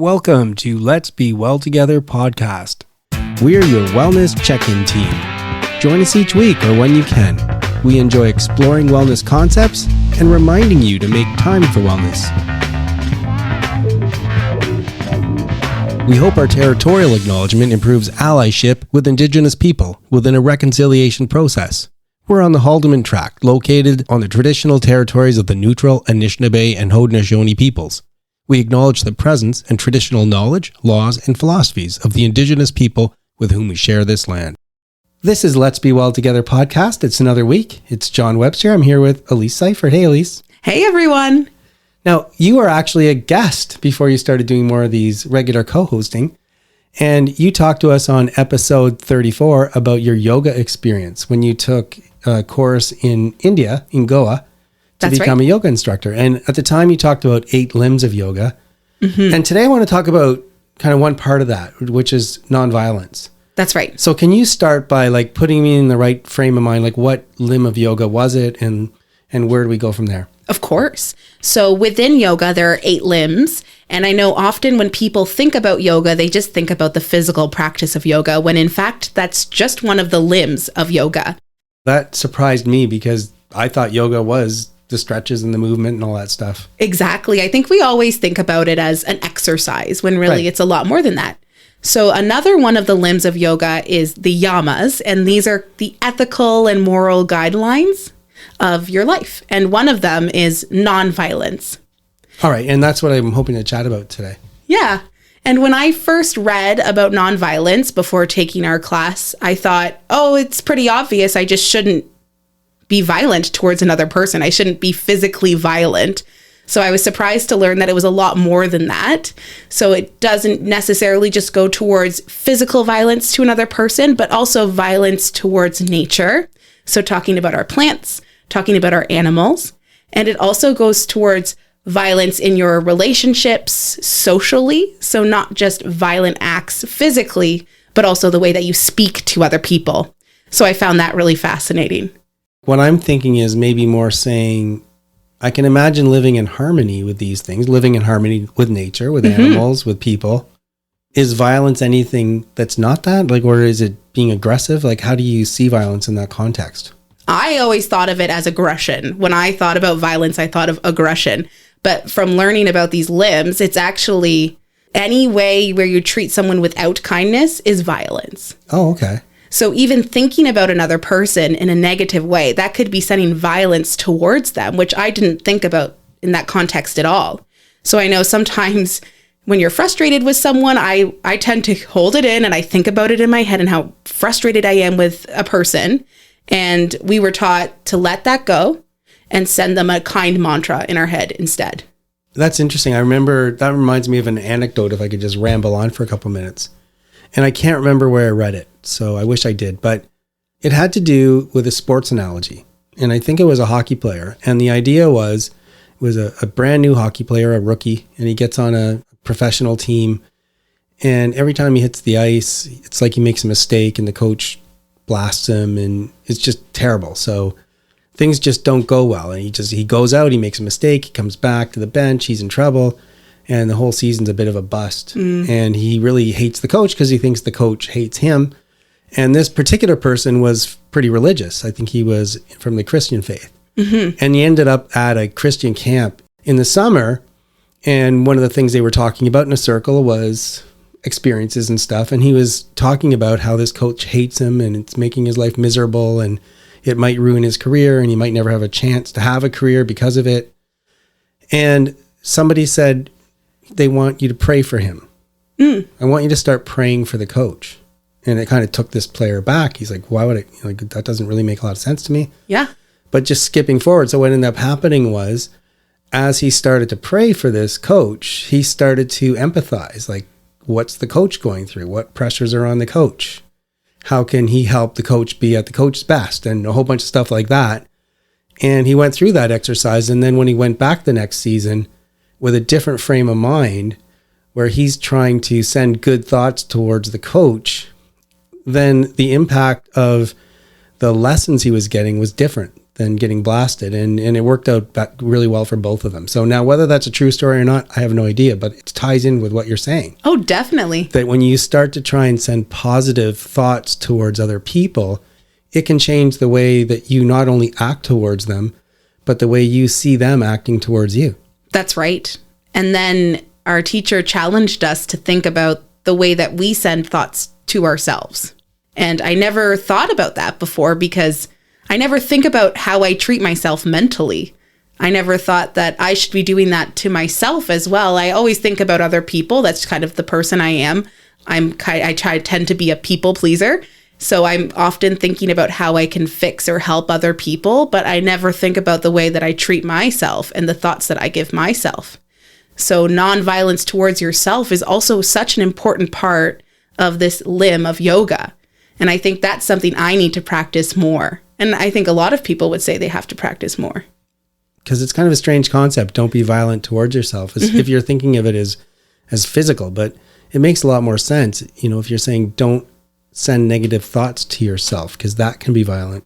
Welcome to Let's Be Well Together podcast. We're your wellness check-in team. Join us each week or when you can. We enjoy exploring wellness concepts and reminding you to make time for wellness. We hope our territorial acknowledgement improves allyship with Indigenous people within a reconciliation process. We're on the Haldeman Tract, located on the traditional territories of the Neutral, Anishinaabe, and Haudenosaunee peoples. We acknowledge the presence and traditional knowledge, laws, and philosophies of the Indigenous people with whom we share this land. This is Let's Be Well Together podcast. It's another week. It's John Webster. I'm here with Elise Siefert. Hey, Elise. Hey, everyone. Now, you were actually a guest before you started doing more of these regular co-hosting. And you talked to us on episode 34 about your yoga experience when you took a course in India, in Goa, to become a yoga instructor. And at the time you talked about 8 limbs of yoga. Mm-hmm. And today I want to talk about kind of one part of that, which is nonviolence. That's right. So can you start by putting me in the right frame of mind? What limb of yoga was it and where do we go from there? Of course. So within yoga, there are 8 limbs. And I know often when people think about yoga, they just think about the physical practice of yoga, when in fact, that's just one of the limbs of yoga. That surprised me because I thought yoga was the stretches and the movement and all that stuff. Exactly. I think we always think about it as an exercise when really It's a lot more than that. So another one of the limbs of yoga is the yamas, and these are the ethical and moral guidelines of your life. And one of them is nonviolence. All right. And that's what I'm hoping to chat about today. Yeah. And when I first read about nonviolence before taking our class, I thought, it's pretty obvious. I just shouldn't be violent towards another person. I shouldn't be physically violent. So I was surprised to learn that it was a lot more than that. So it doesn't necessarily just go towards physical violence to another person, but also violence towards nature. So talking about our plants, talking about our animals. And it also goes towards violence in your relationships socially. So not just violent acts physically, but also the way that you speak to other people. So I found that really fascinating. What I'm thinking is maybe more saying, I can imagine living in harmony with these things, living in harmony with nature, with animals, with people. Is violence anything that's not that? Or is it being aggressive? How do you see violence in that context? I always thought of it as aggression. When I thought about violence, I thought of aggression. But from learning about these limbs, it's actually any way where you treat someone without kindness is violence. Oh, okay. So even thinking about another person in a negative way, that could be sending violence towards them, which I didn't think about in that context at all. So I know sometimes when you're frustrated with someone, I tend to hold it in and I think about it in my head and how frustrated I am with a person. And we were taught to let that go and send them a kind mantra in our head instead. That's interesting. I remember, that reminds me of an anecdote, if I could just ramble on for a couple minutes. And I can't remember where I read it, so I wish I did. But it had to do with a sports analogy. And I think it was a hockey player. And the idea was, it was a brand new hockey player, a rookie, and he gets on a professional team. And every time he hits the ice, it's like he makes a mistake and the coach blasts him and it's just terrible. So things just don't go well. And he goes out, he makes a mistake, he comes back to the bench, he's in trouble. And the whole season's a bit of a bust. And he really hates the coach because he thinks the coach hates him. And this particular person was pretty religious. I think he was from the Christian faith. Mm-hmm. And he ended up at a Christian camp in the summer. And one of the things they were talking about in a circle was experiences and stuff. And he was talking about how this coach hates him and it's making his life miserable and it might ruin his career and he might never have a chance to have a career because of it. And somebody said, they want you to pray for him. I want you to start praying for the coach. And it kind of took this player back. He's like, why would it, that doesn't really make a lot of sense to me. Yeah. But just skipping forward. So what ended up happening was, as he started to pray for this coach, he started to empathize. What's the coach going through? What pressures are on the coach? How can he help the coach be at the coach's best? And a whole bunch of stuff like that. And he went through that exercise. And then when he went back the next season, with a different frame of mind, where he's trying to send good thoughts towards the coach, then the impact of the lessons he was getting was different than getting blasted. And it worked out really well for both of them. So now whether that's a true story or not, I have no idea, but it ties in with what you're saying. Oh, definitely. That when you start to try and send positive thoughts towards other people, it can change the way that you not only act towards them, but the way you see them acting towards you. That's right. And then our teacher challenged us to think about the way that we send thoughts to ourselves. And I never thought about that before because I never think about how I treat myself mentally. I never thought that I should be doing that to myself as well. I always think about other people. That's kind of the person I am. I tend to be a people pleaser. So I'm often thinking about how I can fix or help other people, but I never think about the way that I treat myself and the thoughts that I give myself. So nonviolence towards yourself is also such an important part of this limb of yoga. And I think that's something I need to practice more. And I think a lot of people would say they have to practice more. Because it's kind of a strange concept. Don't be violent towards yourself. As if you're thinking of it as physical, but it makes a lot more sense. You know, if you're saying don't send negative thoughts to yourself, because that can be violent.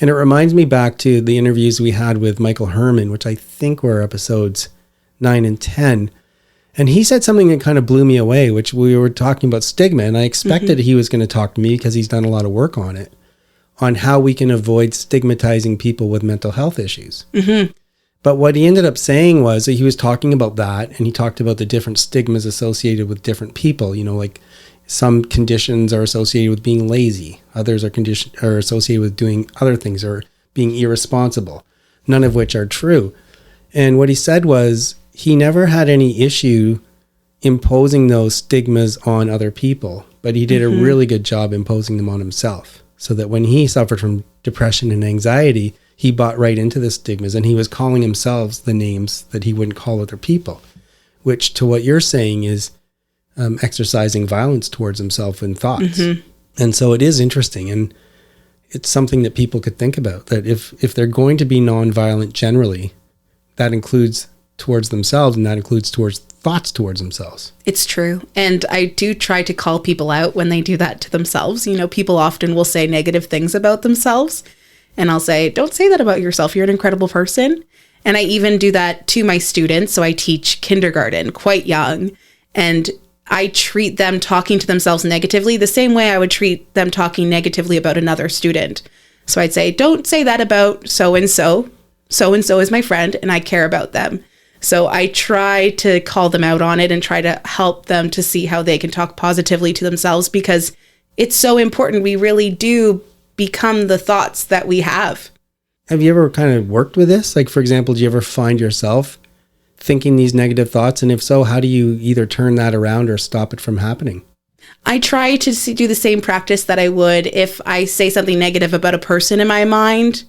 And it reminds me back to the interviews we had with Michael Herman, which I think were episodes 9 and 10. And he said something that kind of blew me away, which we were talking about stigma. And I expected he was going to talk to me because he's done a lot of work on it, on how we can avoid stigmatizing people with mental health issues. But what he ended up saying was that he was talking about that, and he talked about the different stigmas associated with different people. You know, like some conditions are associated with being lazy. Others are associated with doing other things or being irresponsible, none of which are true. And what he said was he never had any issue imposing those stigmas on other people, but he did a really good job imposing them on himself. So that when he suffered from depression and anxiety, he bought right into the stigmas, and he was calling himself the names that he wouldn't call other people, which to what you're saying is exercising violence towards himself in thoughts. And so it is interesting, and it's something that people could think about, that if they're going to be nonviolent generally, that includes towards themselves, and that includes towards thoughts towards themselves. It's true. And I do try to call people out when they do that to themselves. You know, people often will say negative things about themselves. And I'll say, don't say that about yourself. You're an incredible person. And I even do that to my students. So I teach kindergarten, quite young. And I treat them talking to themselves negatively the same way I would treat them talking negatively about another student. So I'd say, don't say that about so-and-so. So-and-so is my friend, and I care about them. So I try to call them out on it and try to help them to see how they can talk positively to themselves, because it's so important. We really do become the thoughts that we have. Have you ever kind of worked with this? Like, for example, do you ever find yourself thinking these negative thoughts? And if so, how do you either turn that around or stop it from happening? I try to do the same practice that I would if I say something negative about a person in my mind.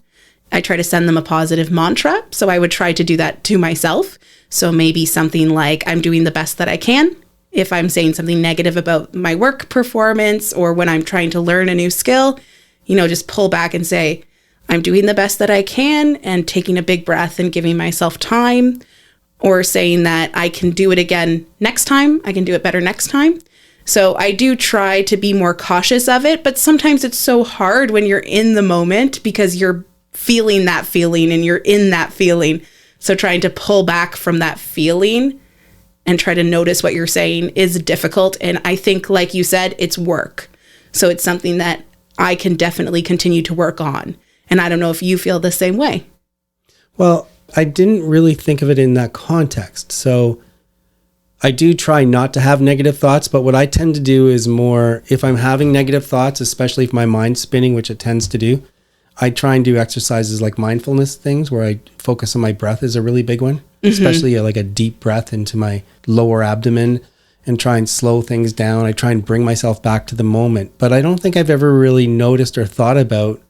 I try to send them a positive mantra. So I would try to do that to myself. So maybe something like, I'm doing the best that I can. If I'm saying something negative about my work performance or when I'm trying to learn a new skill, you know, just pull back and say, I'm doing the best that I can, and taking a big breath and giving myself time, or saying that I can do it again next time. I can do it better next time. So I do try to be more cautious of it, but sometimes it's so hard when you're in the moment because you're feeling that feeling and you're in that feeling. So trying to pull back from that feeling and try to notice what you're saying is difficult. And I think, like you said, it's work. So it's something that I can definitely continue to work on. And I don't know if you feel the same way. Well, I didn't really think of it in that context. So I do try not to have negative thoughts, but what I tend to do is more, if I'm having negative thoughts, especially if my mind's spinning, which it tends to do, I try and do exercises like mindfulness things where I focus on my breath is a really big one, especially like a deep breath into my lower abdomen, and try and slow things down. I try and bring myself back to the moment. But I don't think I've ever really noticed or thought about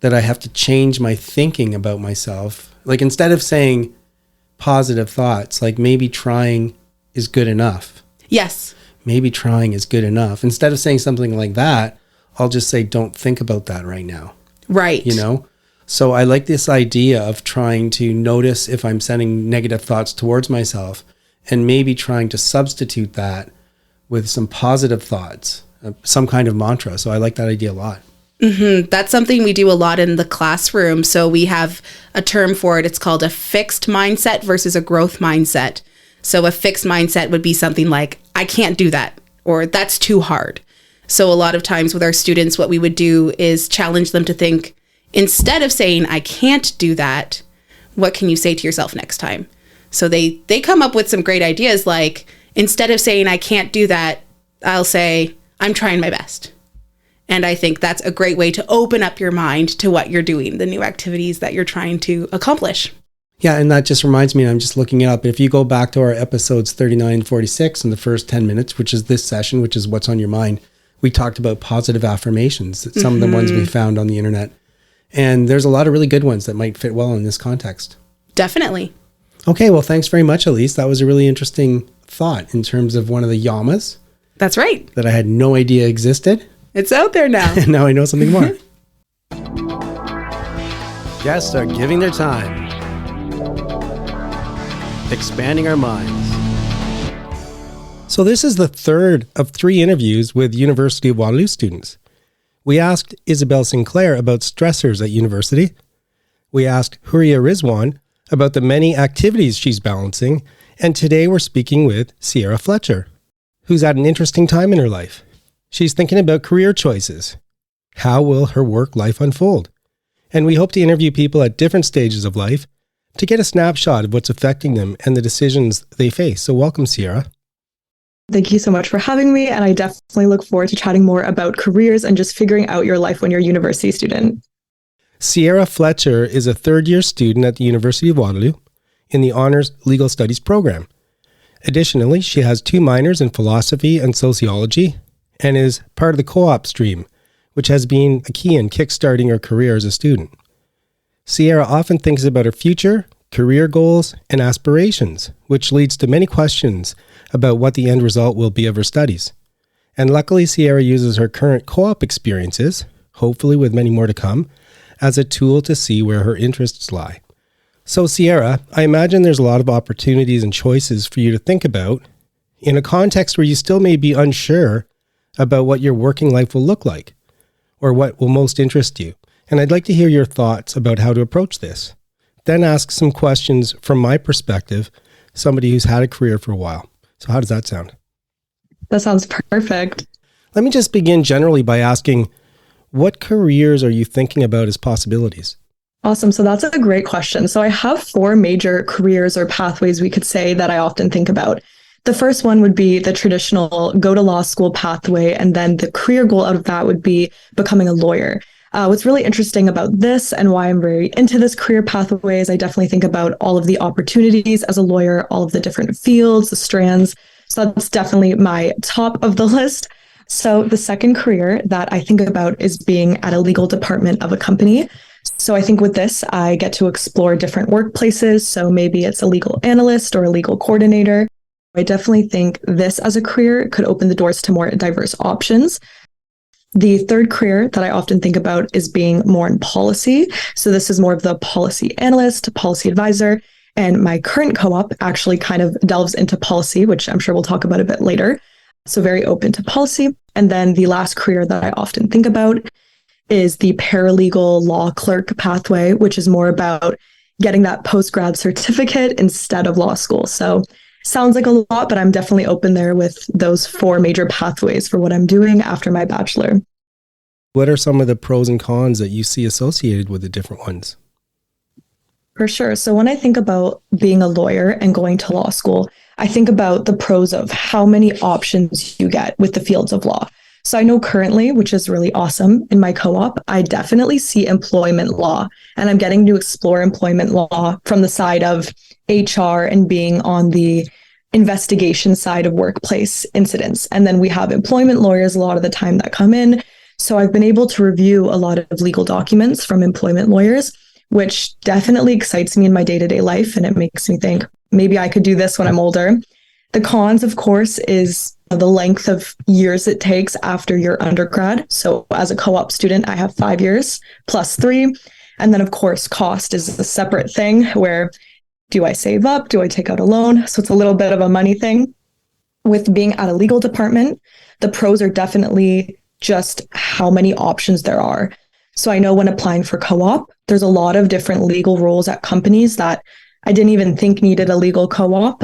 that I have to change my thinking about myself. Like, instead of saying positive thoughts, like maybe trying is good enough. Yes. Maybe trying is good enough. Instead of saying something like that, I'll just say, don't think about that right now. Right. You know? So I like this idea of trying to notice if I'm sending negative thoughts towards myself, and maybe trying to substitute that with some positive thoughts, some kind of mantra. So I like that idea a lot. That's something we do a lot in the classroom. So we have a term for it. It's called a fixed mindset versus a growth mindset. So a fixed mindset would be something like, I can't do that, or that's too hard. So a lot of times with our students, what we would do is challenge them to think, instead of saying, I can't do that, what can you say to yourself next time? So they come up with some great ideas, like, instead of saying, I can't do that, I'll say, I'm trying my best. And I think that's a great way to open up your mind to what you're doing, the new activities that you're trying to accomplish. Yeah, and that just reminds me, and I'm just looking it up. If you go back to our episodes 39 and 46 in the first 10 minutes, which is this session, which is what's on your mind, we talked about positive affirmations, some of the ones we found on the internet. And there's a lot of really good ones that might fit well in this context. Definitely. Okay, well, thanks very much, Elise. That was a really interesting thought in terms of one of the yamas. That's right. That I had no idea existed. It's out there now. And now I know something more. Guests are giving their time, expanding our minds. So this is the third of 3 interviews with University of Waterloo students. We asked Isabel Sinclair about stressors at university. We asked Huria Rizwan about the many activities she's balancing. And today we're speaking with Ciara Fletcher, who's at an interesting time in her life. She's thinking about career choices. How will her work life unfold? And we hope to interview people at different stages of life to get a snapshot of what's affecting them and the decisions they face. So welcome, Ciara. Thank you so much for having me. And I definitely look forward to chatting more about careers and just figuring out your life when you're a university student. Ciara Fletcher is a third-year student at the University of Waterloo in the Honors Legal Studies program. Additionally, she has 2 minors in philosophy and sociology and is part of the co-op stream, which has been a key in kickstarting her career as a student. Ciara often thinks about her future, career goals, and aspirations, which leads to many questions about what the end result will be of her studies. And luckily, Ciara uses her current co-op experiences, hopefully with many more to come, as a tool to see where her interests lie. So Ciara, I imagine there's a lot of opportunities and choices for you to think about in a context where you still may be unsure about what your working life will look like or what will most interest you. And I'd like to hear your thoughts about how to approach this. Then ask some questions from my perspective, somebody who's had a career for a while. So how does that sound? That sounds perfect. Let me just begin generally by asking, what careers are you thinking about as possibilities? Awesome. So that's a great question. So I have 4 major careers or pathways we could say that I often think about. The first one would be the traditional go to law school pathway. And then the career goal out of that would be becoming a lawyer. What's really interesting about this and why I'm very into this career pathway is I definitely think about all of the opportunities as a lawyer, all of the different fields, the strands. So that's definitely my top of the list. So the second career that I think about is being at a legal department of a company. So I think with this, I get to explore different workplaces. So maybe it's a legal analyst or a legal coordinator. I definitely think this as a career could open the doors to more diverse options. The third career that I often think about is being more in policy. So this is more of the policy analyst, policy advisor. And my current co-op actually kind of delves into policy, which I'm sure we'll talk about a bit later. So very open to policy. And then the last career that I often think about is the paralegal law clerk pathway, which is more about getting that post-grad certificate instead of law school. So sounds like a lot, but I'm definitely open there with those 4 major pathways for what I'm doing after my bachelor. What are some of the pros and cons that you see associated with the different ones? For sure. So when I think about being a lawyer and going to law school, I think about the pros of how many options you get with the fields of law. So I know currently, which is really awesome, in my co-op, I definitely see employment law, and I'm getting to explore employment law from the side of HR and being on the investigation side of workplace incidents. And then we have employment lawyers a lot of the time that come in. So I've been able to review a lot of legal documents from employment lawyers, which definitely excites me in my day-to-day life. And it makes me think maybe I could do this when I'm older. The cons, of course, is the length of years it takes after your undergrad. So as a co-op student, I have 5 years plus 3. And then, of course, cost is a separate thing where do I save up? Do I take out a loan? So it's a little bit of a money thing. With being at a legal department, the pros are definitely just how many options there are. So I know when applying for co-op, there's a lot of different legal roles at companies that I didn't even think needed a legal co-op.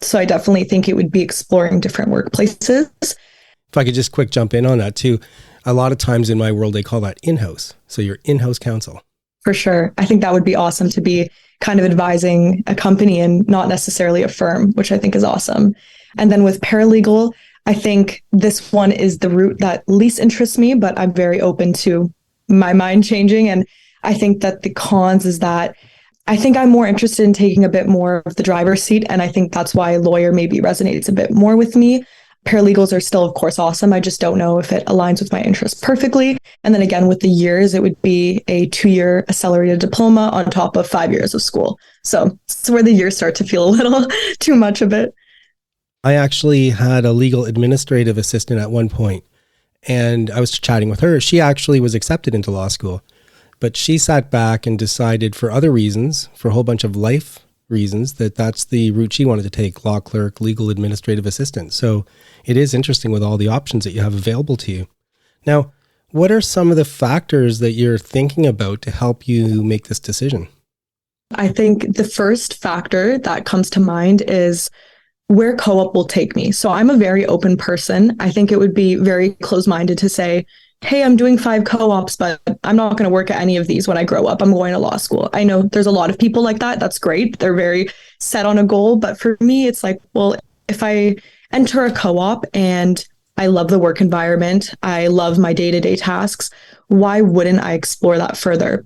So I definitely think it would be exploring different workplaces. If I could just quick jump in on that too. A lot of times in my world, they call that in-house. So your in-house counsel. For sure. I think that would be awesome to be kind of advising a company and not necessarily a firm, which I think is awesome. And then with paralegal, I think this one is the route that least interests me, but I'm very open to my mind changing. And I think that the cons is that I think I'm more interested in taking a bit more of the driver's seat. And I think that's why lawyer maybe resonates a bit more with me. Paralegals are still, of course, awesome. I just don't know if it aligns with my interests perfectly. And then again, with the years, it would be a 2-year accelerated diploma on top of 5 years of school. So it's where the years start to feel a little too much of it. I actually had a legal administrative assistant at one point, and I was chatting with her. She actually was accepted into law school, but she sat back and decided for other reasons, for a whole bunch of life reasons, that that's the route she wanted to take: law clerk, legal administrative assistant. So it is interesting with all the options that you have available to you. Now, what are some of the factors that you're thinking about to help you make this decision? I think the first factor that comes to mind is where co-op will take me. So I'm a very open person. I think it would be very close-minded to say, hey, I'm doing 5 co-ops, but I'm not going to work at any of these when I grow up. I'm going to law school. I know there's a lot of people like that. That's great. They're very set on a goal. But for me, it's like, well, if I enter a co-op and I love the work environment, I love my day-to-day tasks, why wouldn't I explore that further?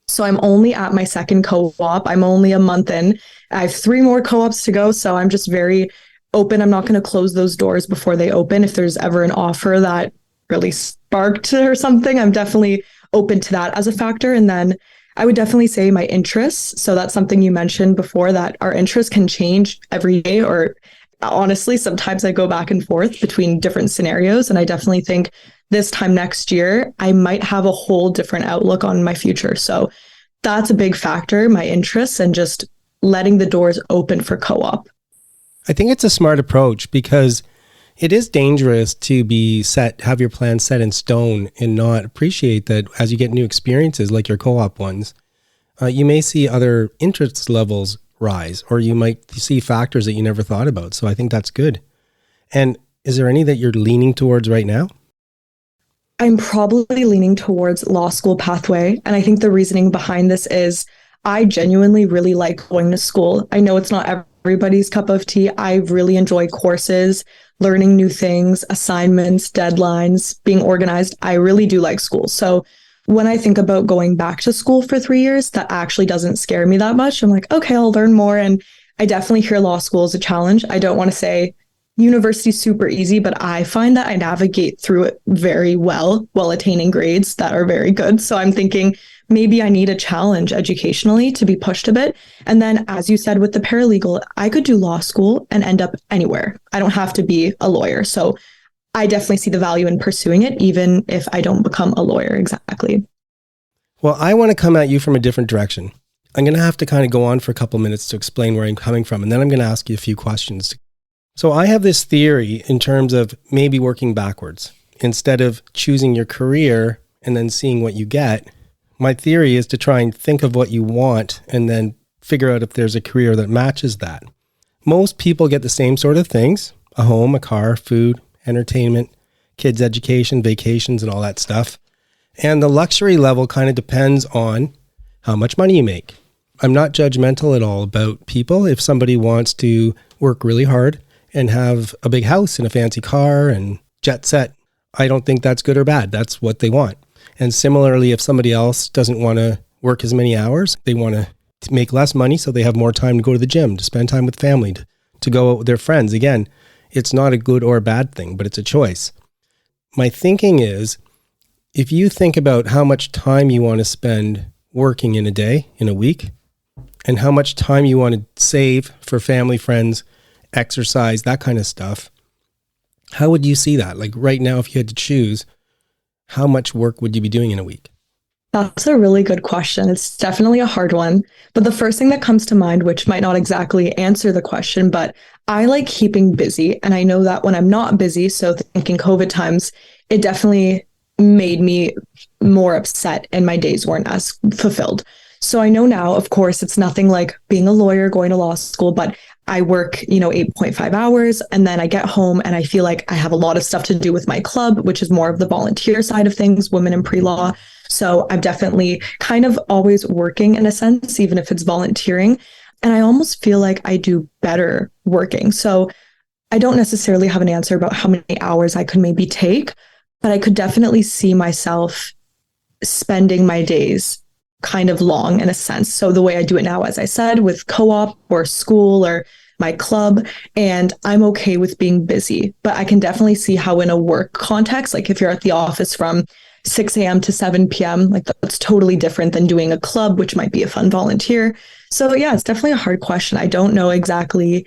So I'm only at my second co-op. I'm only a month in. I have 3 more co-ops to go. So I'm just very open. I'm not going to close those doors before they open. If there's ever an offer that really sparked or something, I'm definitely open to that as a factor. And then I would definitely say my interests. So that's something you mentioned before, that our interests can change every day, or honestly, sometimes I go back and forth between different scenarios. And I definitely think this time next year, I might have a whole different outlook on my future. So that's a big factor, my interests, and just letting the doors open for co-op. I think it's a smart approach, because it is dangerous to have your plan set in stone and not appreciate that as you get new experiences like your co-op ones, you may see other interest levels rise, or you might see factors that you never thought about. So I think that's good. And is there any that you're leaning towards right now? I'm probably leaning towards law school pathway. And I think the reasoning behind this is I genuinely really like going to school. I know it's not everybody's cup of tea. I really enjoy courses, learning new things, assignments, deadlines, being organized. I really do like school. So when I think about going back to school for 3 years, that actually doesn't scare me that much. I'm like, okay, I'll learn more. And I definitely hear law school as a challenge. I don't want to say university's super easy, but I find that I navigate through it very well while attaining grades that are very good. So I'm thinking maybe I need a challenge educationally to be pushed a bit. And then, as you said, with the paralegal, I could do law school and end up anywhere. I don't have to be a lawyer. So I definitely see the value in pursuing it, even if I don't become a lawyer exactly. Well, I want to come at you from a different direction. I'm going to have to kind of go on for a couple minutes to explain where I'm coming from, and then I'm going to ask you a few questions. So I have this theory in terms of maybe working backwards. Instead of choosing your career and then seeing what you get, my theory is to try and think of what you want and then figure out if there's a career that matches that. Most people get the same sort of things: a home, a car, food, entertainment, kids' education, vacations, and all that stuff. And the luxury level kind of depends on how much money you make. I'm not judgmental at all about people. If somebody wants to work really hard and have a big house and a fancy car and jet set, I don't think that's good or bad. That's what they want. And similarly, if somebody else doesn't want to work as many hours, they want to make less money so they have more time to go to the gym, to spend time with family, to go out with their friends. Again, it's not a good or bad thing, but it's a choice. My thinking is, if you think about how much time you want to spend working in a day, in a week, and how much time you want to save for family, friends, exercise, that kind of stuff, how would you see that? Like right now, if you had to choose, how much work would you be doing in a week? That's a really good question. It's definitely a hard one. But the first thing that comes to mind, which might not exactly answer the question, but I like keeping busy. And I know that when I'm not busy, so thinking COVID times, it definitely made me more upset and my days weren't as fulfilled. So I know now, of course, it's nothing like being a lawyer, going to law school, but I work, 8.5 hours and then I get home and I feel like I have a lot of stuff to do with my club, which is more of the volunteer side of things, women in pre-law. So I'm definitely kind of always working in a sense, even if it's volunteering. And I almost feel like I do better working. So I don't necessarily have an answer about how many hours I could maybe take, but I could definitely see myself spending my days kind of long in a sense. So the way I do it now, as I said, with co-op or school or my club, and I'm okay with being busy, but I can definitely see how in a work context, like if you're at the office from 6 a.m. to 7 p.m., like that's totally different than doing a club, which might be a fun volunteer. So yeah, it's definitely a hard question. I don't know exactly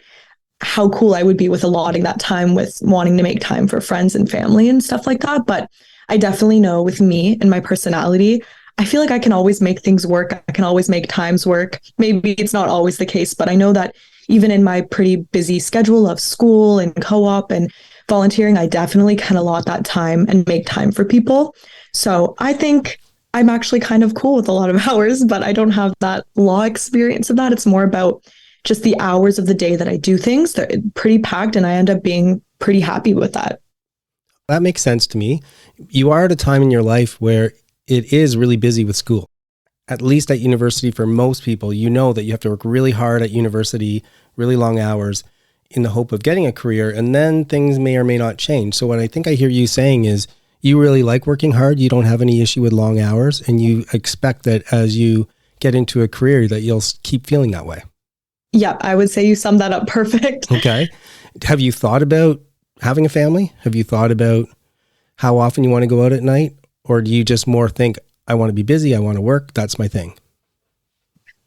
how cool I would be with allotting that time with wanting to make time for friends and family and stuff like that. But I definitely know with me and my personality, I feel like I can always make things work. I can always make times work. Maybe it's not always the case, but I know that even in my pretty busy schedule of school and co-op and volunteering, I definitely can allot that time and make time for people. So I think I'm actually kind of cool with a lot of hours, but I don't have that law experience of that. It's more about just the hours of the day that I do things. They're pretty packed and I end up being pretty happy with that. That makes sense to me. You are at a time in your life where it is really busy with school. At least at university, for most people, you know that you have to work really hard at university, really long hours in the hope of getting a career, and then things may or may not change. So what I think I hear you saying is you really like working hard, you don't have any issue with long hours, and you expect that as you get into a career that you'll keep feeling that way. Yeah, I would say you summed that up perfect. Okay. Have you thought about having a family? Have you thought about how often you want to go out at night? Or do you just more think, I want to be busy, I want to work, that's my thing?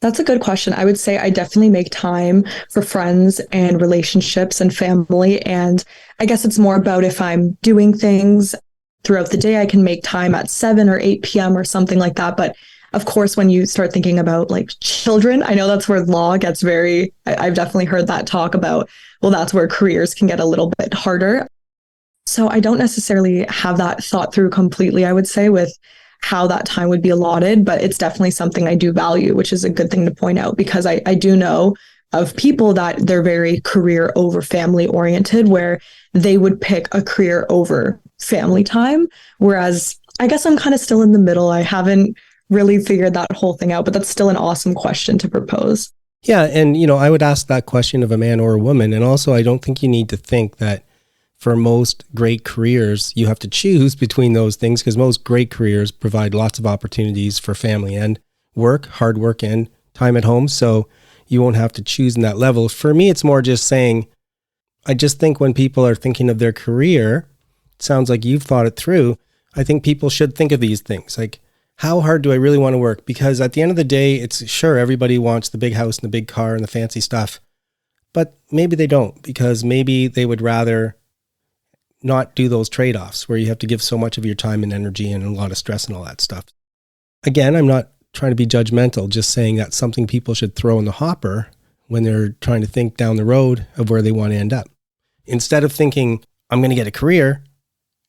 That's a good question. I would say I definitely make time for friends and relationships and family. And I guess it's more about if I'm doing things throughout the day, I can make time at 7 or 8 p.m. or something like that. But of course, when you start thinking about like children, I know that's where law gets I've definitely heard that talk about, well, that's where careers can get a little bit harder. So I don't necessarily have that thought through completely, I would say, with how that time would be allotted, but it's definitely something I do value, which is a good thing to point out because I do know of people that they're very career over family oriented, where they would pick a career over family time. Whereas I guess I'm kind of still in the middle. I haven't really figured that whole thing out, but that's still an awesome question to propose. Yeah. And, I would ask that question of a man or a woman. And also, I don't think you need to think that for most great careers, you have to choose between those things because most great careers provide lots of opportunities for family and work, hard work, and time at home. So you won't have to choose in that level. For me, it's more just saying, I just think when people are thinking of their career, it sounds like you've thought it through. I think people should think of these things like, how hard do I really want to work? Because at the end of the day, it's sure everybody wants the big house and the big car and the fancy stuff, but maybe they don't because maybe they would rather not do those trade-offs where you have to give so much of your time and energy and a lot of stress and all that stuff. Again, I'm not trying to be judgmental, just saying that's something people should throw in the hopper when they're trying to think down the road of where they want to end up. Instead of thinking, I'm going to get a career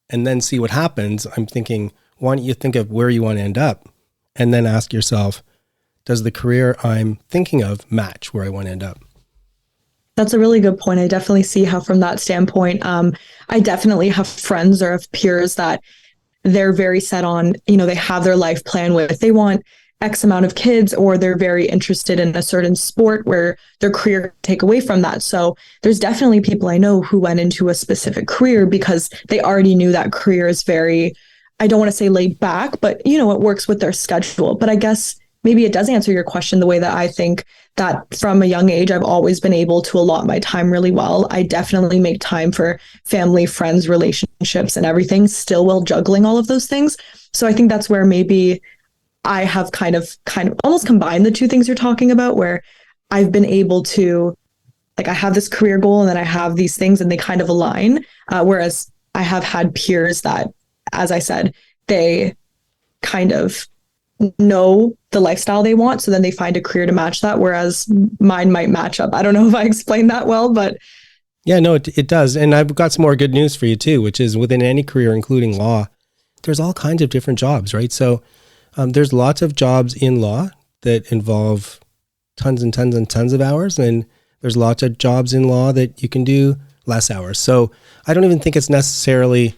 and then see what happens, I'm thinking, why don't you think of where you want to end up and then ask yourself, does the career I'm thinking of match where I want to end up? That's a really good point. I definitely see how from that standpoint, I definitely have friends or have peers that they're very set on, they have their life plan with, they want X amount of kids, or they're very interested in a certain sport where their career take away from that. So there's definitely people I know who went into a specific career because they already knew that career is very, I don't want to say laid back, but it works with their schedule. But I guess maybe it does answer your question the way that I think that from a young age, I've always been able to allot my time really well. I definitely make time for family, friends, relationships, and everything, still while juggling all of those things. So I think that's where maybe I have kind of almost combined the two things you're talking about, where I've been able to, like, I have this career goal and then I have these things and they kind of align. Whereas I have had peers that, as I said, they kind of know the lifestyle they want, so then they find a career to match that, whereas mine might match up. I don't know if I explained that well, but Yeah, no, it does. And I've got some more good news for you too, which is within any career, including law, there's all kinds of different jobs, right? So there's lots of jobs in law that involve tons and tons and tons of hours. And there's lots of jobs in law that you can do less hours. So I don't even think it's necessarily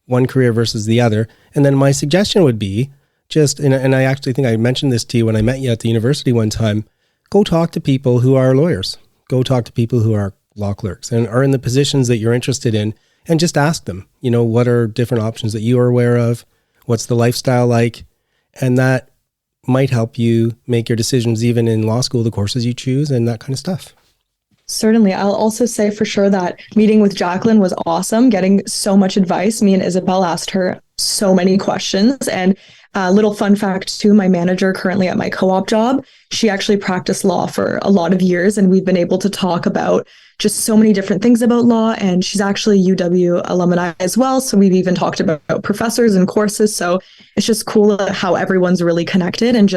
one career versus the other. And then my suggestion would be and I actually think I mentioned this to you when I met you at the university one time, go talk to people who are lawyers. Go talk to people who are law clerks and are in the positions that you're interested in, and just ask them, what are different options that you are aware of? What's the lifestyle like? And that might help you make your decisions, even in law school, the courses you choose and that kind of stuff. Certainly. I'll also say for sure that meeting with Jacqueline was awesome, getting so much advice. Me and Isabel asked her so many questions. And a little fun fact too, my manager currently at my co-op job, she actually practiced law for a lot of years, and we've been able to talk about just so many different things about law. And she's actually UW alumni as well. So we've even talked about professors and courses. So it's just cool how everyone's really connected. And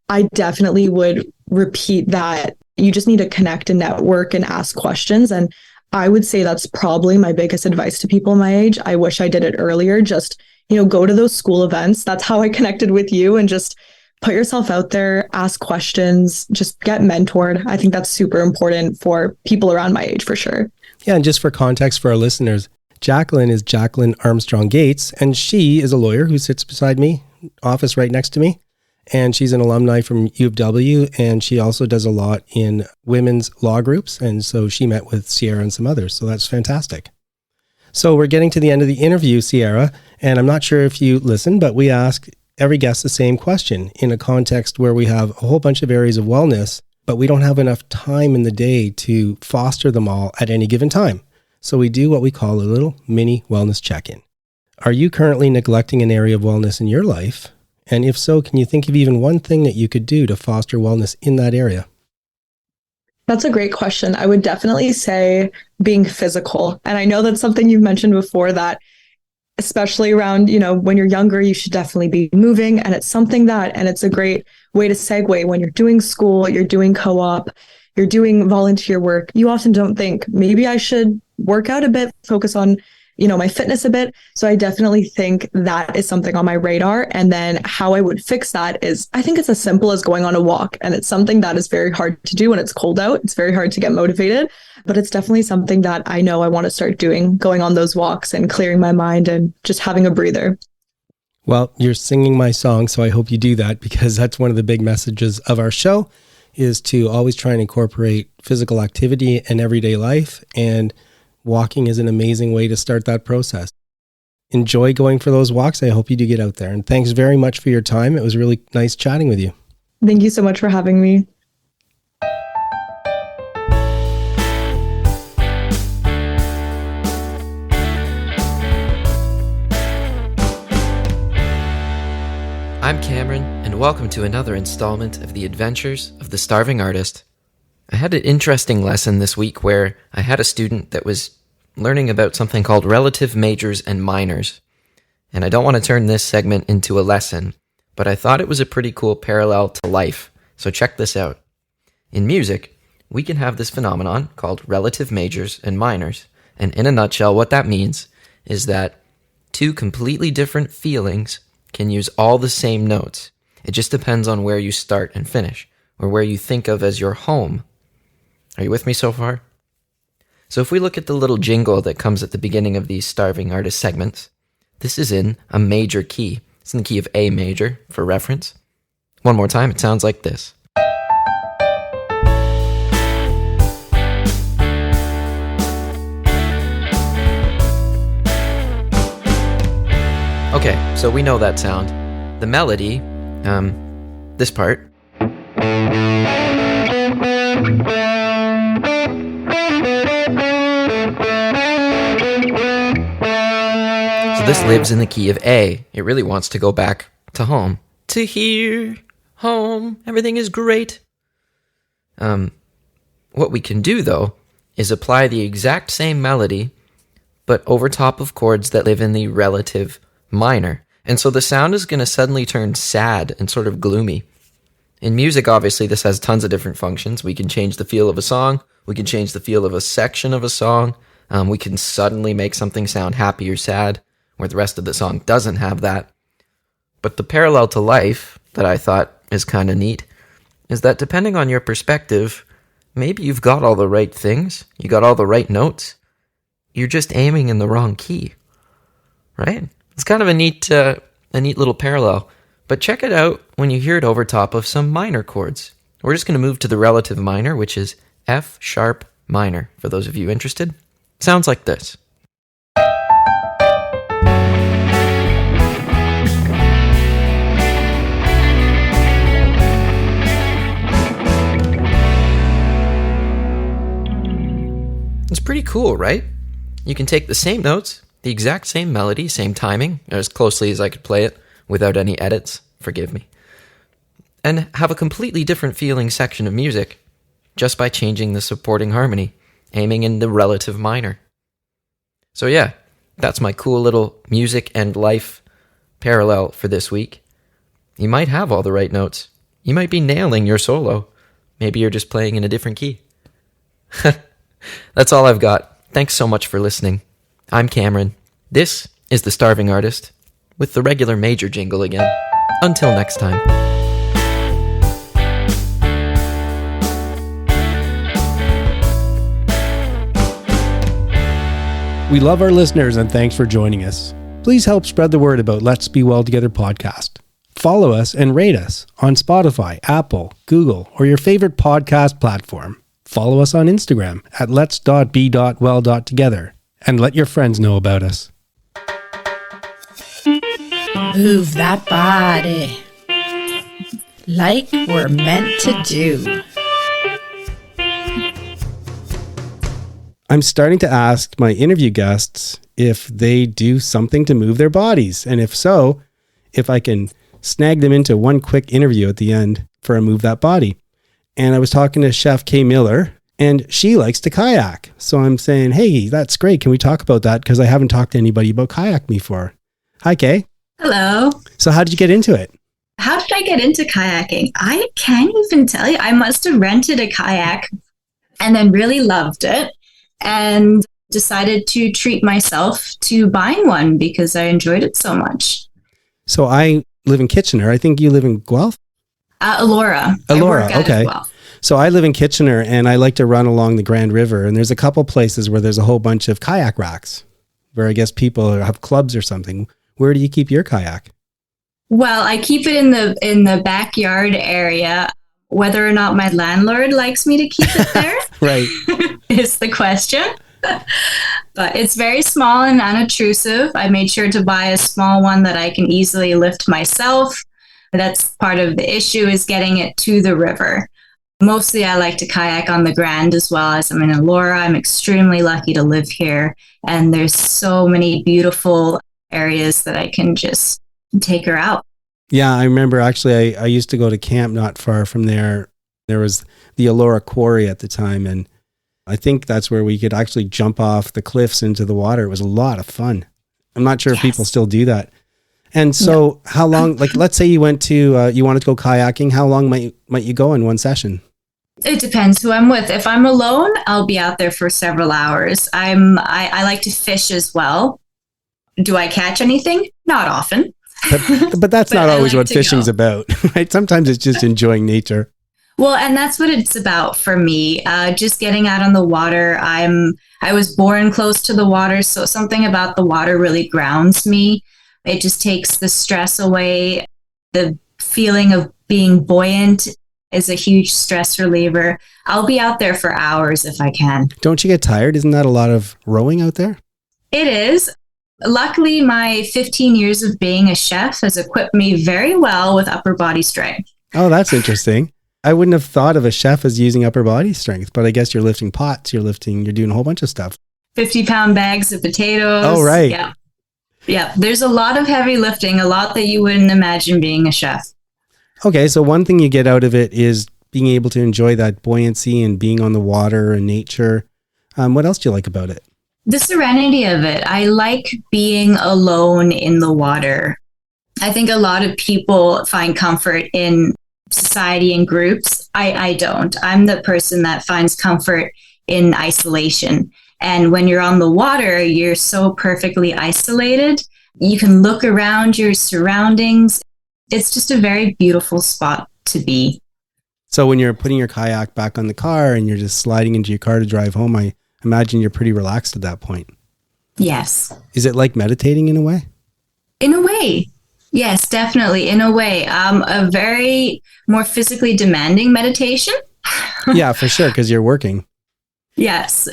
I definitely would repeat that. You just need to connect and network and ask questions. And I would say that's probably my biggest advice to people my age. I wish I did it earlier. Just, go to those school events. That's how I connected with you, and just put yourself out there, ask questions, just get mentored. I think that's super important for people around my age for sure. Yeah. And just for context for our listeners, Jacqueline is Jacqueline Armstrong Gates, and she is a lawyer who sits beside me, office right next to me. And she's an alumni from U of W, and she also does a lot in women's law groups. And so she met with Ciara and some others. So that's fantastic. So we're getting to the end of the interview, Ciara, and I'm not sure if you listen, but we ask every guest the same question in a context where we have a whole bunch of areas of wellness, but we don't have enough time in the day to foster them all at any given time. So we do what we call a little mini wellness check-in. Are you currently neglecting an area of wellness in your life? And if so, can you think of even one thing that you could do to foster wellness in that area? That's a great question. I would definitely say being physical. And I know that's something you've mentioned before, that especially around, when you're younger, you should definitely be moving. And it's a great way to segue when you're doing school, you're doing co-op, you're doing volunteer work. You often don't think, maybe I should work out a bit, focus on my fitness a bit. So I definitely think that is something on my radar. And then how I would fix that is, I think it's as simple as going on a walk. And it's something that is very hard to do when it's cold out. It's very hard to get motivated, but it's definitely something that I know I want to start doing, going on those walks and clearing my mind and just having a breather. Well, you're singing my song, so I hope you do that, because that's one of the big messages of our show, is to always try and incorporate physical activity in everyday life. And walking is an amazing way to start that process. Enjoy going for those walks. I hope you do get out there. And thanks very much for your time. It was really nice chatting with you. Thank you so much for having me. I'm Cameron, and welcome to another installment of The Adventures of the Starving Artist. I had an interesting lesson this week where I had a student that was learning about something called relative majors and minors. And I don't want to turn this segment into a lesson, but I thought it was a pretty cool parallel to life. So check this out. In music, we can have this phenomenon called relative majors and minors. And in a nutshell, what that means is that two completely different feelings can use all the same notes. It just depends on where you start and finish, or where you think of as your home. Are you with me so far? So if we look at the little jingle that comes at the beginning of these Starving Artist segments, this is in a major key. It's in the key of A major, for reference. One more time, it sounds like this. Okay, so we know that sound. The melody, this part. This lives in the key of A. It really wants to go back to home. To here, home, everything is great. What we can do, though, is apply the exact same melody, but over top of chords that live in the relative minor. And so the sound is going to suddenly turn sad and sort of gloomy. In music, obviously, this has tons of different functions. We can change the feel of a song. We can change the feel of a section of a song. We can suddenly make something sound happy or sad, where the rest of the song doesn't have that. But the parallel to life that I thought is kind of neat is that depending on your perspective, maybe you've got all the right things, you got all the right notes, you're just aiming in the wrong key, right? It's kind of a neat little parallel. But check it out when you hear it over top of some minor chords. We're just going to move to the relative minor, which is F sharp minor, for those of you interested. Sounds like this. It's pretty cool, right? You can take the same notes, the exact same melody, same timing, as closely as I could play it, without any edits, forgive me, and have a completely different feeling section of music just by changing the supporting harmony, aiming in the relative minor. So yeah, that's my cool little music and life parallel for this week. You might have all the right notes. You might be nailing your solo. Maybe you're just playing in a different key. That's all I've got. Thanks so much for listening. I'm Cameron. This is The Starving Artist, with the regular major jingle again. Until next time. We love our listeners and thanks for joining us. Please help spread the word about Let's Be Well Together podcast. Follow us and rate us on Spotify, Apple, Google, or your favorite podcast platform. Follow us on Instagram at lets.be.well.together and let your friends know about us. Move that body like we're meant to do. I'm starting to ask my interview guests if they do something to move their bodies. And if so, if I can snag them into one quick interview at the end for a Move That Body. And I was talking to Chef Kay Miller, and she likes to kayak. So I'm saying, hey, that's great. Can we talk about that? Because I haven't talked to anybody about kayak before. Hi, Kay. Hello. So how did you get into it? How did I get into kayaking? I can't even tell you. I must have rented a kayak and then really loved it and decided to treat myself to buying one because I enjoyed it so much. So I live in Kitchener. I think you live in Guelph? Elora. Elora, okay. So I live in Kitchener and I like to run along the Grand River, and there's a couple places where there's a whole bunch of kayak racks where I guess people have clubs or something. Where do you keep your kayak? Well, I keep it in the backyard area. Whether or not my landlord likes me to keep it there Right. is the question. But it's very small and unobtrusive. I made sure to buy a small one that I can easily lift myself. That's part of the issue, is getting it to the river. Mostly I like to kayak on the Grand as well, as I'm in Elora. I'm extremely lucky to live here, and there's so many beautiful areas that I can just take her out. Yeah, I remember actually I used to go to camp not far from there. There was the Elora Quarry at the time, and I think that's where we could actually jump off the cliffs into the water. It was a lot of fun. I'm not sure if people still do that. And so how long, like, let's say you went to, you wanted to go kayaking, how long might you go in one session? It depends who I'm with. If I'm alone, I'll be out there for several hours. I like to fish as well. Do I catch anything? Not often. But that's not always like what fishing's about, right? Sometimes it's just enjoying nature. Well, and that's what it's about for me. Just getting out on the water. I was born close to the water, so something about the water really grounds me. It just takes the stress away. The feeling of being buoyant is a huge stress reliever. I'll be out there for hours if I can. Don't you get tired? Isn't that a lot of rowing out there? It is. Luckily, my 15 years of being a chef has equipped me very well with upper body strength. Oh, that's interesting. I wouldn't have thought of a chef as using upper body strength, but I guess you're lifting pots, you're doing a whole bunch of stuff. 50-pound bags of potatoes. Oh, right. Yeah. Yeah. There's a lot of heavy lifting, a lot that you wouldn't imagine being a chef. Okay. So one thing you get out of it is being able to enjoy that buoyancy and being on the water and nature. What else do you like about it? The serenity of it. I like being alone in the water. I think a lot of people find comfort in society and groups. I don't. I'm the person that finds comfort in isolation. And when you're on the water, you're so perfectly isolated. You can look around your surroundings. It's just a very beautiful spot to be. So when you're putting your kayak back on the car and you're just sliding into your car to drive home, I imagine you're pretty relaxed at that point. Yes. Is it like meditating in a way? In a way. Yes, definitely. In a way. A very more physically demanding meditation. Yeah, for sure, because you're working. Yes.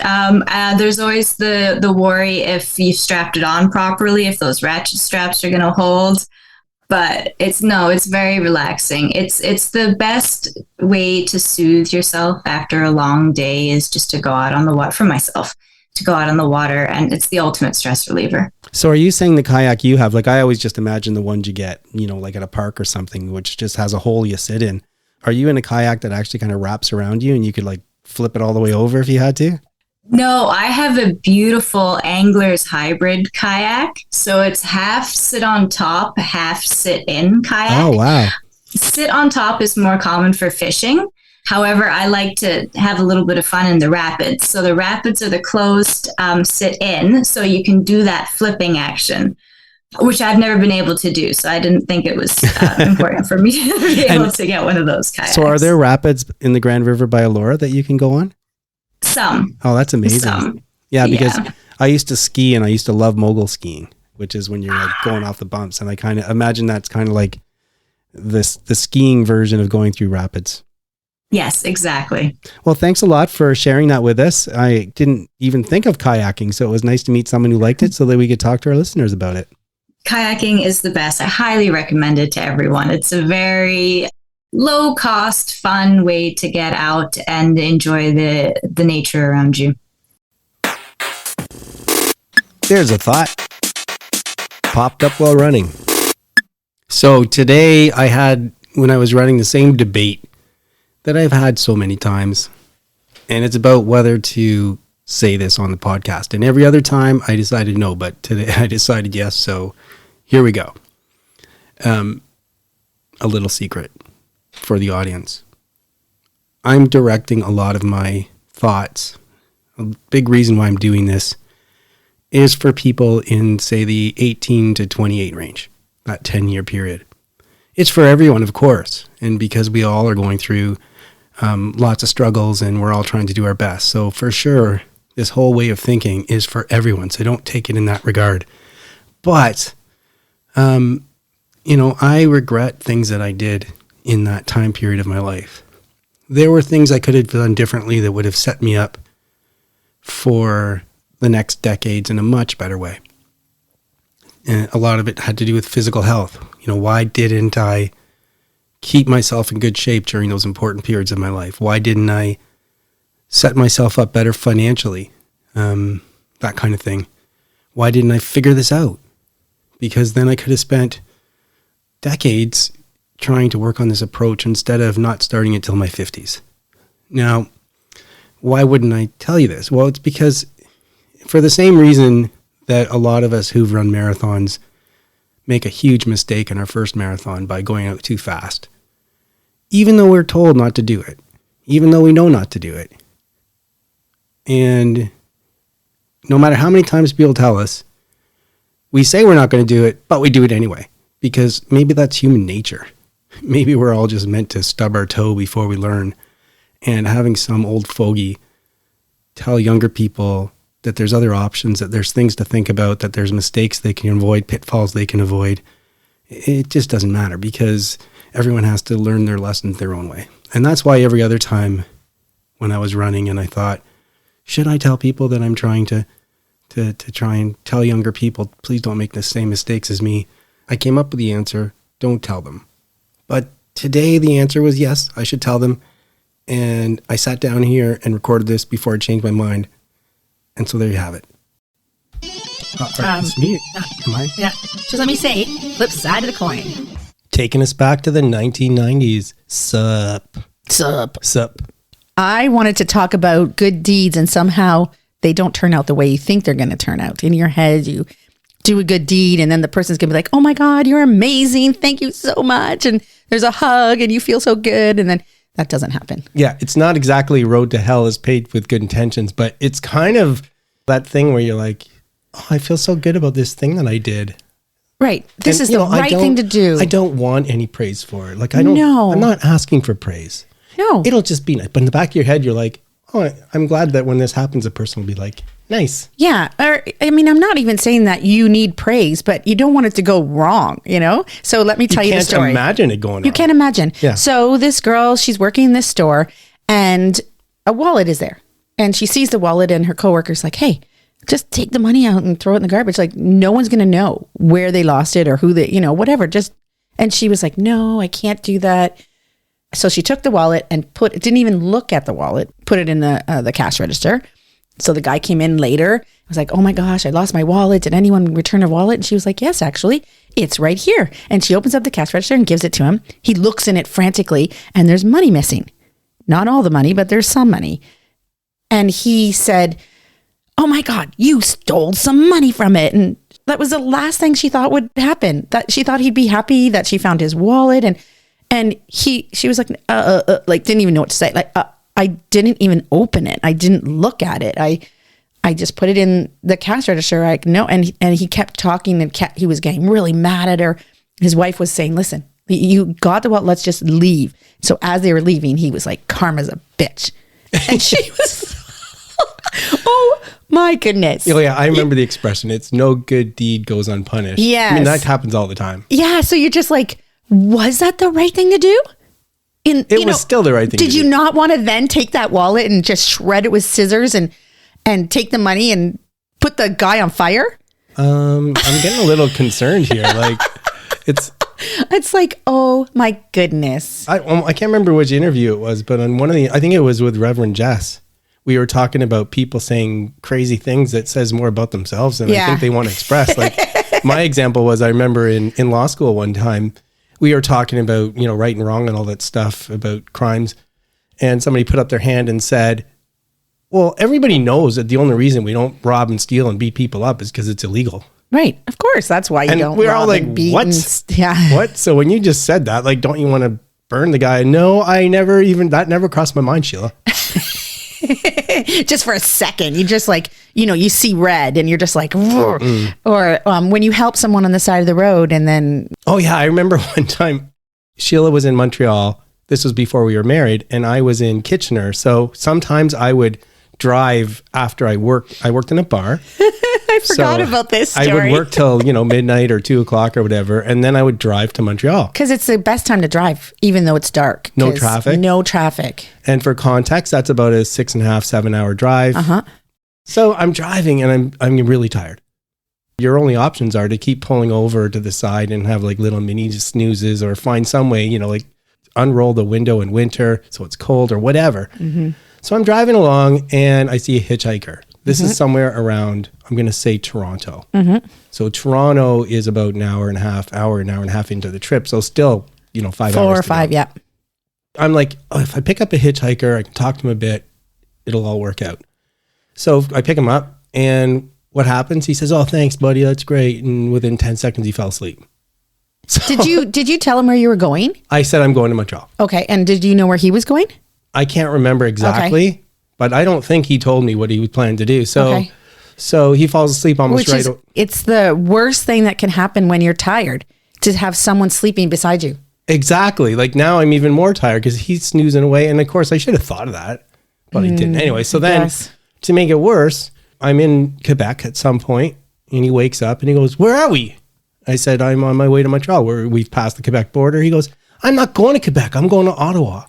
There's always the worry if you've strapped it on properly, if those ratchet straps are going to hold. But it's very relaxing. It's the best way to soothe yourself after a long day is just to go out on the water, for myself, to go out on the water. And it's the ultimate stress reliever. So are you saying the kayak you have, like I always just imagine the ones you get, like at a park or something, which just has a hole you sit in. Are you in a kayak that actually kind of wraps around you and you could like flip it all the way over if you had to? No, I have a beautiful angler's hybrid kayak. So it's half sit on top, half sit in kayak. Oh, wow. Sit on top is more common for fishing. However, I like to have a little bit of fun in the rapids. So the rapids are the closed sit in. So you can do that flipping action, which I've never been able to do. So I didn't think it was important for me to be able to get one of those kayaks. So are there rapids in the Grand River by Elora that you can go on? Some. Oh, that's amazing. Some. Yeah, because I used to ski and I used to love mogul skiing, which is when you're like going off the bumps. And I kind of imagine that's kind of like the skiing version of going through rapids. Yes, exactly. Well, thanks a lot for sharing that with us. I didn't even think of kayaking, so it was nice to meet someone who liked it so that we could talk to our listeners about it. Kayaking is the best. I highly recommend it to everyone. It's a very low cost, fun way to get out and enjoy the nature around you. There's a thought popped up while running. So today I had, when I was running, the same debate that I've had so many times, and it's about whether to say this on the podcast. And every other time I decided no, but today I decided yes. So here we go. A little secret for the audience. I'm directing a lot of my thoughts. A big reason why I'm doing this is for people in, say, the 18 to 28 range, that 10-year period. It's for everyone, of course. And because we all are going through lots of struggles and we're all trying to do our best. So for sure, this whole way of thinking is for everyone. So don't take it in that regard. But, I regret things that I did in that time period of my life. There were things I could have done differently that would have set me up for the next decades in a much better way. And a lot of it had to do with physical health. Why didn't I keep myself in good shape during those important periods of my life? Why didn't I set myself up better financially? That kind of thing. Why didn't I figure this out? Because then I could have spent decades trying to work on this approach instead of not starting it till my 50s. Now, why wouldn't I tell you this? Well, it's because for the same reason that a lot of us who've run marathons make a huge mistake in our first marathon by going out too fast. Even though we're told not to do it, even though we know not to do it. And no matter how many times people tell us, we say we're not going to do it, but we do it anyway, because maybe that's human nature. Maybe we're all just meant to stub our toe before we learn. And having some old fogey tell younger people that there's other options, that there's things to think about, that there's mistakes they can avoid, pitfalls they can avoid, it just doesn't matter, because everyone has to learn their lessons their own way. And that's why every other time when I was running and I thought, should I tell people that I'm trying to try and tell younger people, please don't make the same mistakes as me, I came up with the answer, don't tell them. But today the answer was yes, I should tell them. And I sat down here and recorded this before I changed my mind. And so there you have it. It's me. Am I? Yeah. So let me say, flip side of the coin. Taking us back to the 1990s. Sup. I wanted to talk about good deeds, and somehow they don't turn out the way you think they're going to turn out. In your head, you do a good deed, and then the person's going to be like, oh my God, you're amazing. Thank you so much. And there's a hug and you feel so good. And then That doesn't happen. Yeah, it's not exactly road to hell is paved with good intentions, but it's kind of that thing where you're like, oh, I feel so good about this thing that I did. Right. This And, is the right thing to do. I don't want any praise for it. Like, I'm not asking for praise. No. It'll just be nice. But in the back of your head, you're like, oh, I'm glad that when this happens, a person will be like, nice. Yeah. Or, I mean, I'm not even saying that you need praise, but you don't want it to go wrong, you know? So let me tell you the story. You can't imagine it going wrong. You can't imagine. Yeah. So this girl, she's working in this store and a wallet is there. And she sees the wallet and her coworker's like, hey, just take the money out and throw it in the garbage. Like, no one's going to know where they lost it or who they, whatever. And she was like, no, I can't do that. So she took the wallet and didn't even look at the wallet, put it in the cash register. So the guy came in later. I was like, oh my gosh, I lost my wallet. Did anyone return a wallet? And she was like, yes, actually, it's right here. And she opens up the cash register and gives it to him. He looks in it frantically and there's money missing. Not all the money, but there's some money. And he said, oh my God, you stole some money from it. And that was the last thing she thought would happen. That she thought he'd be happy that she found his wallet. And she was like, didn't even know what to say. Like, I didn't even open it. I didn't look at it. I just put it in the cash register. Like, no. And he kept talking and he was getting really mad at her. His wife was saying, listen, you got the wallet. Let's just leave. So as they were leaving, he was like, karma's a bitch. And she was, oh my goodness. Oh yeah, I remember the expression. It's no good deed goes unpunished. Yes. I mean, that happens all the time. Yeah. So you're just like, was that the right thing to do? It was still the right thing to do. Did you not want to then take that wallet and just shred it with scissors and take the money and put the guy on fire? I'm getting a little concerned here. Like, it's like, oh my goodness. I can't remember which interview it was, but on I think it was with Reverend Jess. We were talking about people saying crazy things that says more about themselves than I think they want to express. Like, my example was, I remember in law school one time, we were talking about, right and wrong and all that stuff about crimes. And somebody put up their hand and said, well, everybody knows that the only reason we don't rob and steal and beat people up is because it's illegal. Right. Of course. That's why you don't we're rob all like, and beat. what? Yeah. What? So when you just said that, like, don't you want to burn the guy? No, that never crossed my mind, Sheila. Just for a second, you just like, you see red and you're just like, or when you help someone on the side of the road and then. Oh yeah. I remember one time Sheila was in Montreal. This was before we were married and I was in Kitchener. So sometimes I would drive after I worked. I worked in a bar. I forgot about this story. I would work till, midnight or 2:00 or whatever. And then I would drive to Montreal. Because it's the best time to drive, even though it's dark. No traffic. No traffic. And for context, that's about a 6.5, 7 hour drive. Uh-huh. So I'm driving and I'm really tired. Your only options are to keep pulling over to the side and have like little mini snoozes or find some way, like unroll the window in winter so it's cold or whatever. Mm-hmm. So I'm driving along and I see a hitchhiker. This is somewhere around, I'm going to say Toronto. Mm-hmm. So Toronto is about an hour and a half into the trip. So still, 5 hours. 4 or 5, yeah. I'm like, if I pick up a hitchhiker, I can talk to him a bit. It'll all work out. So I pick him up and what happens? He says, oh, thanks, buddy. That's great. And within 10 seconds, he fell asleep. So, did you tell him where you were going? I said, I'm going to Montreal. Okay. And did you know where he was going? I can't remember exactly, but I don't think he told me what he was planning to do. So he falls asleep almost It's the worst thing that can happen when you're tired, to have someone sleeping beside you. Exactly. Like now I'm even more tired because he's snoozing away. And of course I should have thought of that, but I didn't. Anyway, so then to make it worse, I'm in Quebec at some point and he wakes up and he goes, where are we? I said, I'm on my way to Montreal, where we've passed the Quebec border. He goes, I'm not going to Quebec. I'm going to Ottawa.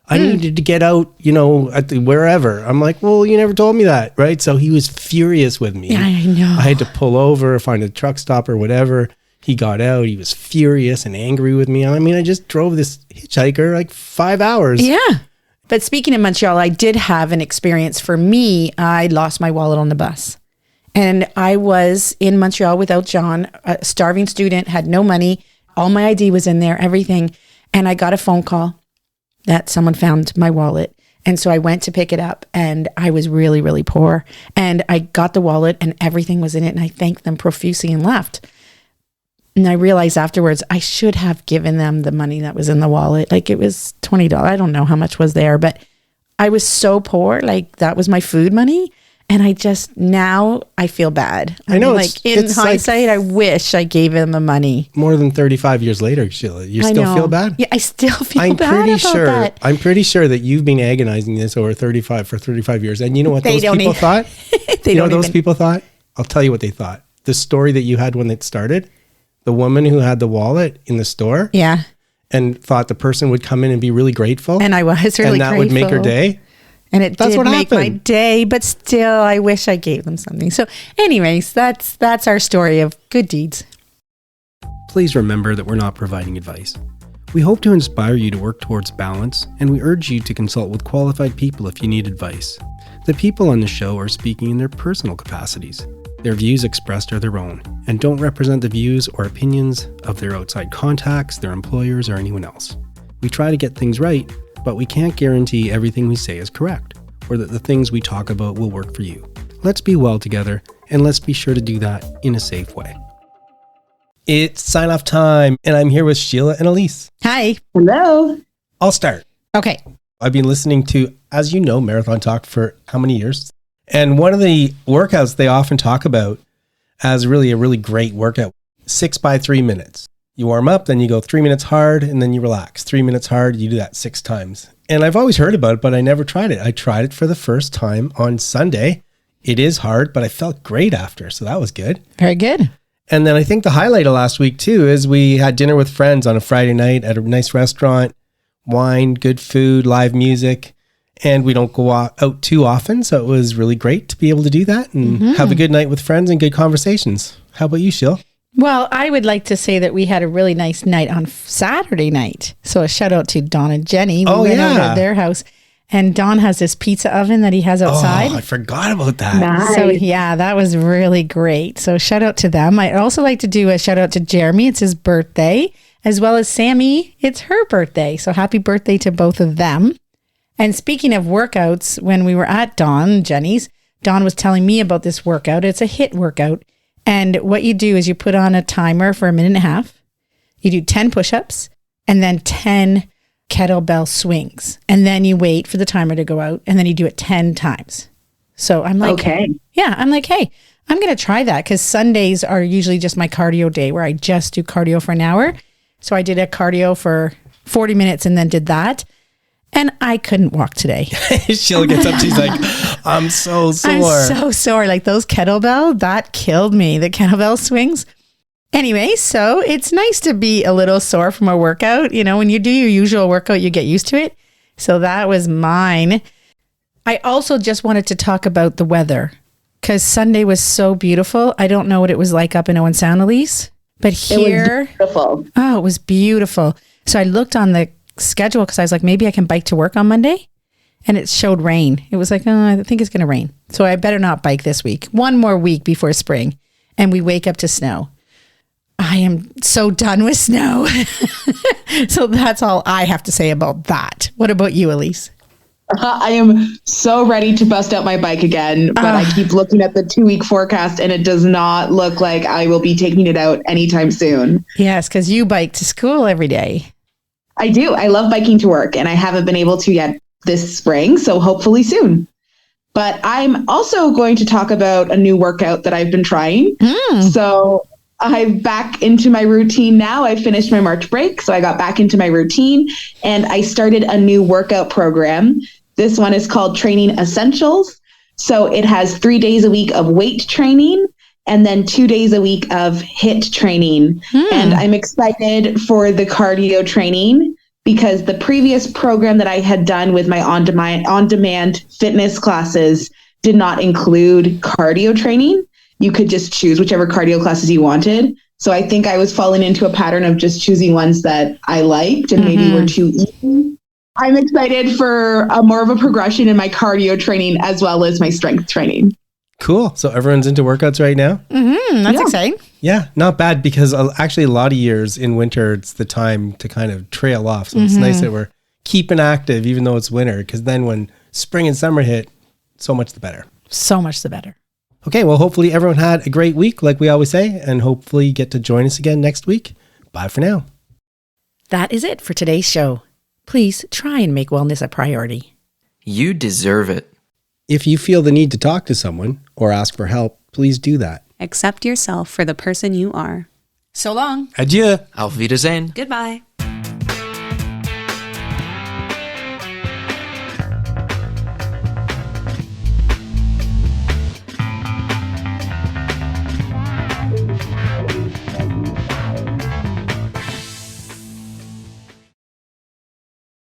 I needed to get out, at the wherever. I'm like, well, you never told me that, right? So he was furious with me. Yeah, I know. I had to pull over, find a truck stop or whatever. He got out. He was furious and angry with me. I mean, I just drove this hitchhiker like 5 hours. Yeah. But speaking of Montreal, I did have an experience. For me, I lost my wallet on the bus. And I was in Montreal without John, a starving student, had no money. All my ID was in there, everything. And I got a phone call that someone found my wallet. And so I went to pick it up and I was really, really poor. And I got the wallet and everything was in it. And I thanked them profusely and left. And I realized afterwards I should have given them the money that was in the wallet. Like it was $20. I don't know how much was there, but I was so poor. Like that was my food money. And now I feel bad. I know. Like in hindsight, I wish I gave them the money. More than 35 years later, Sheila, you still feel bad? Yeah, I still feel bad about that. I'm pretty sure that you've been agonizing this for 35 years. And you know what those people thought? People thought? I'll tell you what they thought. The story that you had when it started, the woman who had the wallet in the store. Yeah. And thought the person would come in and be really grateful. And I was really grateful. And that would make her day. And that's did make my day, but still, I wish I gave them something. So anyways, that's our story of good deeds. Please remember that we're not providing advice. We hope to inspire you to work towards balance, and we urge you to consult with qualified people if you need advice. The people on the show are speaking in their personal capacities. Their views expressed are their own, and don't represent the views or opinions of their outside contacts, their employers, or anyone else. We try to get things right, but we can't guarantee everything we say is correct, or that the things we talk about will work for you. Let's be well together, and let's be sure to do that in a safe way. It's sign-off time, and I'm here with Sheila and Elise. Hi. Hello. I'll start. Okay. I've been listening to, as you know, Marathon Talk for how many years? And one of the workouts they often talk about as a really great workout, 6 by 3 minutes. You warm up, then you go 3 minutes hard, and then you relax. 3 minutes hard, you do that 6 times. And I've always heard about it, but I never tried it. I tried it for the first time on Sunday. It is hard, but I felt great after, so that was good. Very good. And then I think the highlight of last week, too, is we had dinner with friends on a Friday night at a nice restaurant, wine, good food, live music, and we don't go out too often, so it was really great to be able to do that and have a good night with friends and good conversations. How about you, Sheila? Well, I would like to say that we had a really nice night on Saturday night. So a shout out to Don and Jenny. We went over to their house, and Don has this pizza oven that he has outside. Oh, I forgot about that. Nice. So yeah, that was really great. So shout out to them. I'd also like to do a shout out to Jeremy. It's his birthday, as well as Sammy. It's her birthday. So happy birthday to both of them. And speaking of workouts, when we were at Jenny's, Don was telling me about this workout. It's a HIIT workout. And what you do is you put on a timer for 1.5 minutes. You do 10 push-ups and then 10 kettlebell swings. And then you wait for the timer to go out and then you do it 10 times. So I'm like, hey, I'm going to try that because Sundays are usually just my cardio day where I just do cardio for an hour. So I did a cardio for 40 minutes and then did that. And I couldn't walk today. Sheila gets up. She's like, I'm so sore. I'm so sore. Like those kettlebell, that killed me. The kettlebell swings. Anyway, so it's nice to be a little sore from a workout. You know, when you do your usual workout, you get used to it. So that was mine. I also just wanted to talk about the weather because Sunday was so beautiful. I don't know what it was like up in Owen Sound, Elise, but here, it was beautiful. Oh, it was beautiful. So I looked on the schedule because I was like, maybe I can bike to work on Monday, and it showed rain. It was like, oh, I think it's going to rain, so I better not bike this week. One more week before spring, and we wake up to snow. I am so done with snow. So that's all I have to say about that. What about you, Elise? I am so ready to bust out my bike again, but I keep looking at the 2-week forecast and it does not look like I will be taking it out anytime soon. Yes, because you bike to school every day. I do. I love biking to work and I haven't been able to yet this spring, so hopefully soon. But I'm also going to talk about a new workout that I've been trying. So I'm back into my routine now. I finished my March break, so I got back into my routine and I started a new workout program. This one is called Training Essentials. So it has 3 days a week of weight training and then 2 days a week of HIIT training. And I'm excited for the cardio training because the previous program that I had done with my on-demand fitness classes did not include cardio training. You could just choose whichever cardio classes you wanted. So I think I was falling into a pattern of just choosing ones that I liked and maybe were too easy. I'm excited for more of a progression in my cardio training as well as my strength training. Cool. So everyone's into workouts right now? That's exciting. Yeah, not bad because actually a lot of years in winter, it's the time to kind of trail off. So it's nice that we're keeping active even though it's winter because then when spring and summer hit, so much the better. So much the better. Okay, well, hopefully everyone had a great week, like we always say, and hopefully you get to join us again next week. Bye for now. That is it for today's show. Please try and make wellness a priority. You deserve it. If you feel the need to talk to someone or ask for help, please do that. Accept yourself for the person you are. So long. Adieu. Auf Wiedersehen. Goodbye.